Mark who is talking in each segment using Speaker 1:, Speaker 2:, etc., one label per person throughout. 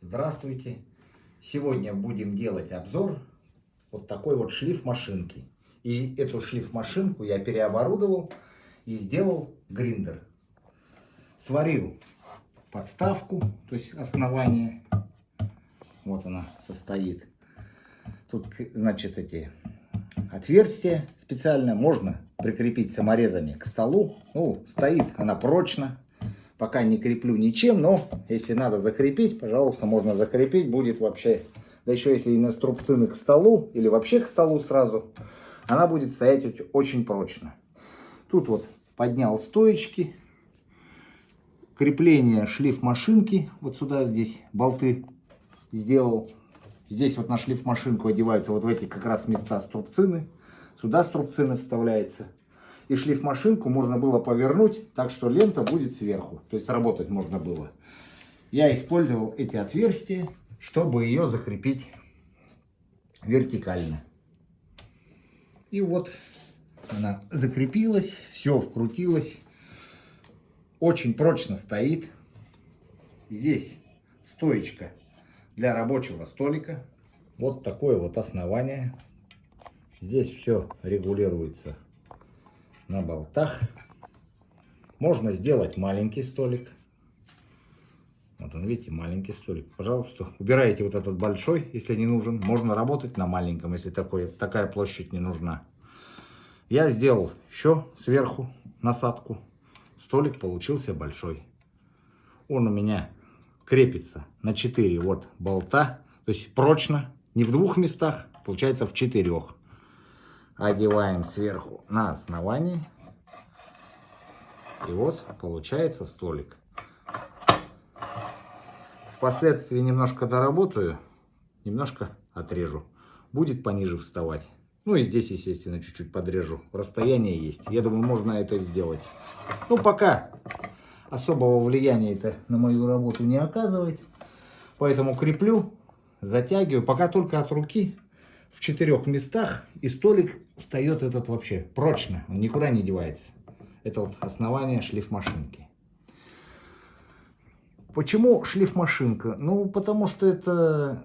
Speaker 1: Здравствуйте! Сегодня будем делать обзор вот такой вот шлифмашинки. И эту шлифмашинку я переоборудовал и сделал гриндер. Сварил подставку, то есть основание. Вот она состоит. Тут, значит, эти отверстия специально можно прикрепить саморезами к столу. Ну, стоит она прочно. Пока не креплю ничем, но если надо закрепить, пожалуйста, можно закрепить. Будет вообще, да еще если и на струбцины к столу, или вообще к столу сразу, она будет стоять очень прочно. Тут вот поднял стоечки, крепление шлифмашинки, вот сюда здесь болты сделал. Здесь вот на шлифмашинку одеваются вот в эти как раз места струбцины. Сюда струбцины вставляется. И шлифмашинку можно было повернуть так, что лента будет сверху. То есть работать можно было. Я использовал эти отверстия, чтобы ее закрепить вертикально. И вот она закрепилась, все вкрутилось. Очень прочно стоит. Здесь стоечка для рабочего столика. Вот такое вот основание. Здесь все регулируется на болтах. Можно сделать маленький столик. Вот он, видите, маленький столик. Пожалуйста, убираете вот этот большой, если не нужен. Можно работать на маленьком, если такая площадь не нужна. Я сделал еще сверху насадку. Столик получился большой. Он у меня крепится на 4 вот болта. То есть прочно. Не в 2 местах, получается в 4. Одеваем сверху на основание. И вот получается столик. Впоследствии немножко доработаю, немножко отрежу. Будет пониже вставать. Ну и здесь, естественно, чуть-чуть подрежу. Расстояние есть. Я думаю, можно это сделать. Ну, пока особого влияния это на мою работу не оказывает. Поэтому креплю, затягиваю. Пока только от руки. В 4 местах, и столик встает этот вообще прочно, он никуда не девается. Это вот основание шлифмашинки. Почему шлифмашинка? Ну, потому что это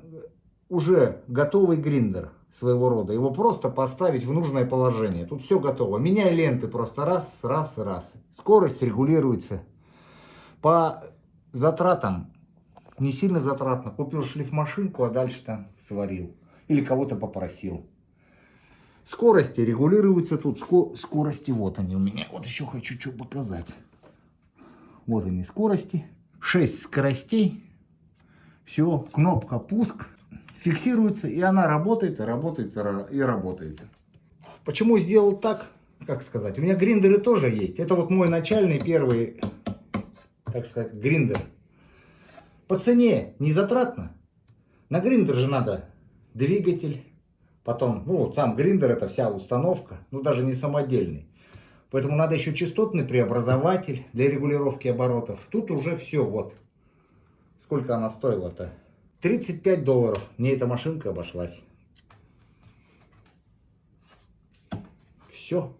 Speaker 1: уже готовый гриндер своего рода. Его просто поставить в нужное положение. Тут все готово. Меняй ленты просто раз, раз, раз. Скорость регулируется. По затратам не сильно затратно. Купил шлифмашинку, а дальше там сварил. Или кого-то попросил. Скорости регулируются тут. Скорости вот они у меня. Вот еще хочу что показать. Вот они скорости. 6 скоростей. Все, кнопка пуск. Фиксируется, и она работает, и работает, и работает. Почему сделал так? Как сказать? У меня гриндеры тоже есть. Это вот мой начальный первый, так сказать, гриндер. По цене не затратно. На гриндер же надо двигатель, потом, ну вот сам гриндер, это вся установка, ну даже не самодельный. Поэтому надо еще частотный преобразователь для регулировки оборотов. Тут уже все, вот. Сколько она стоила-то? $35 мне эта машинка обошлась. Все.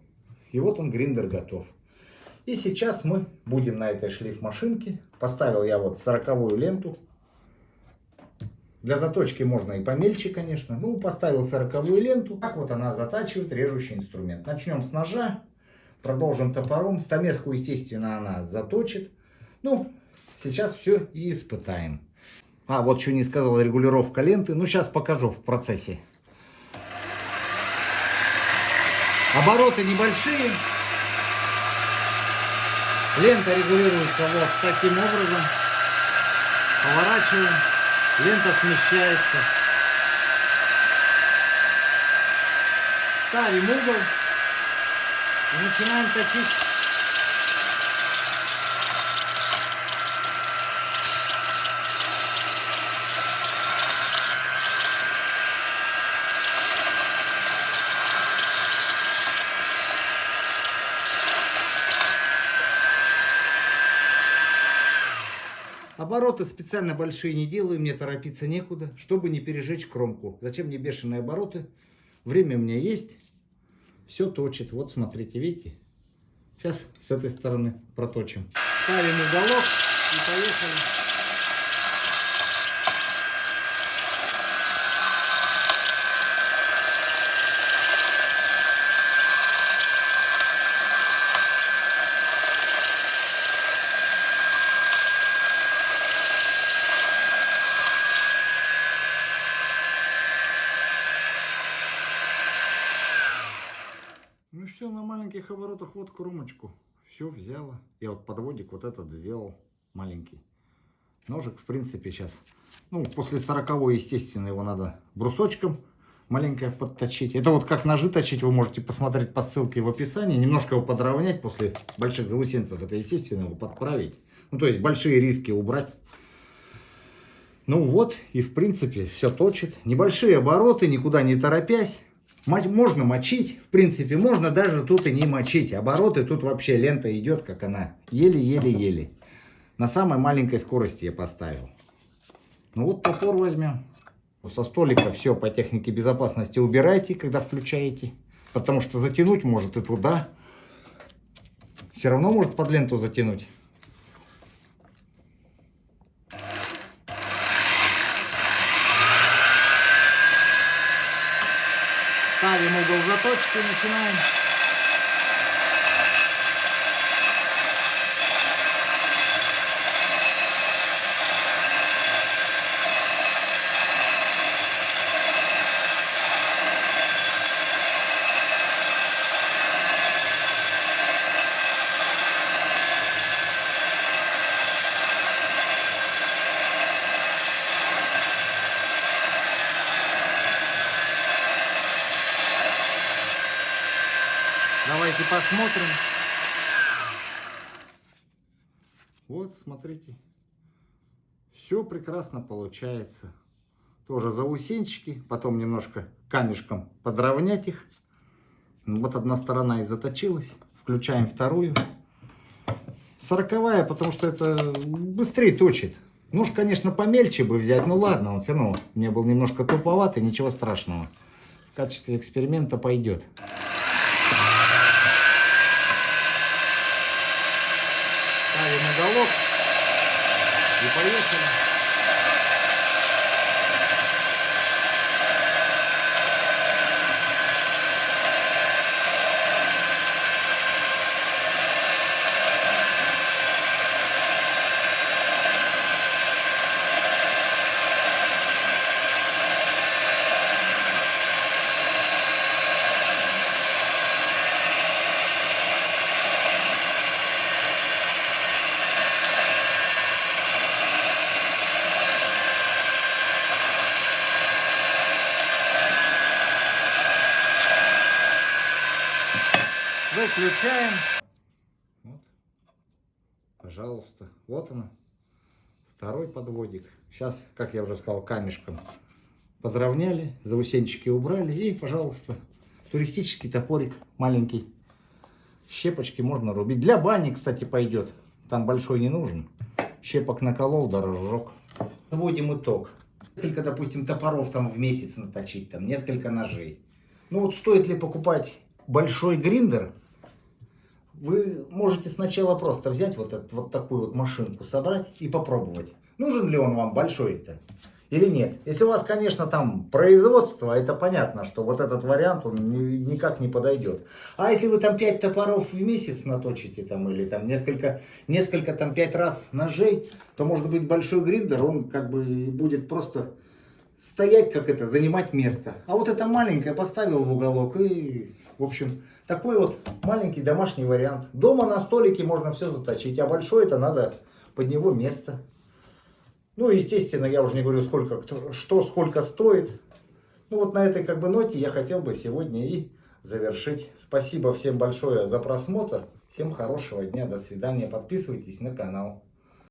Speaker 1: И вот он, гриндер, готов. И сейчас мы будем на этой шлифмашинке. Поставил я вот 40-ю ленту. Для заточки можно и помельче, конечно. Ну, поставил 40-ю ленту. Так вот она затачивает режущий инструмент. Начнем с ножа. Продолжим топором. Стамеску, естественно, она заточит. Ну, сейчас все и испытаем. А, вот что не сказал, регулировка ленты. Ну, сейчас покажу в процессе. Обороты небольшие. Лента регулируется вот таким образом. Поворачиваем. Лента смещается. Ставим угол и начинаем точить. Обороты специально большие не делаю, мне торопиться некуда, чтобы не пережечь кромку. Зачем мне бешеные обороты? Время у меня есть. Все точит. Вот смотрите, видите? Сейчас с этой стороны проточим. Ставим уголок и поехали. все, на маленьких оборотах вот кромочку. Все взяло. Я вот подводик вот этот сделал маленький. Ножик, в принципе, сейчас, ну, после 40-го, естественно, его надо брусочком маленько подточить. Это вот как ножи точить, вы можете посмотреть по ссылке в описании. Немножко его подровнять после больших заусенцев. Это, естественно, его подправить. Ну, то есть, большие риски убрать. Ну вот, и в принципе, все точит. Небольшие обороты, никуда не торопясь. Можно мочить, в принципе, можно даже тут и не мочить. Обороты тут вообще лента идет, как она, еле-еле-еле. На самой маленькой скорости я поставил. Ну вот топор возьмем. Со столика все по технике безопасности убирайте, когда включаете. Потому что затянуть может и туда. Все равно может под ленту затянуть. Ставим угол заточки, начинаем. Давайте посмотрим. Вот, смотрите. Все прекрасно получается. Тоже заусенчики. Потом немножко камешком подровнять их. Вот одна сторона и заточилась. Включаем вторую. 40-я, потому что это быстрее точит. Нож, конечно, помельче бы взять. Ну ладно, он все равно у меня был немножко туповатый. Ничего страшного. В качестве эксперимента пойдет. Ставим уголок и поехали. Выключаем. Вот. Пожалуйста. Вот она. Второй подводик. Сейчас, как я уже сказал, камешком подровняли, заусенчики убрали. И, пожалуйста, туристический топорик маленький. Щепочки можно рубить. Для бани, кстати, пойдет. Там большой не нужен. Щепок наколол, да разжег. Вводим итог. Несколько, допустим, топоров там в месяц наточить, там несколько ножей. Ну вот стоит ли покупать большой гриндер? Вы можете сначала просто взять вот такую вот машинку, собрать и попробовать. Нужен ли он вам большой-то или нет. Если у вас, конечно, там производство, это понятно, что вот этот вариант, он никак не подойдет. А если вы там 5 топоров в месяц наточите, там, или там несколько там 5 раз ножей, то может быть большой гриндер, он как бы будет просто стоять, как это, занимать место. А вот это маленькое поставил в уголок и, в общем, такой вот маленький домашний вариант. Дома на столике можно все заточить, а большой это надо под него место. Ну, естественно, я уже не говорю, сколько стоит. Ну, вот на этой как бы ноте я хотел бы сегодня и завершить. Спасибо всем большое за просмотр. Всем хорошего дня, до свидания. Подписывайтесь на канал.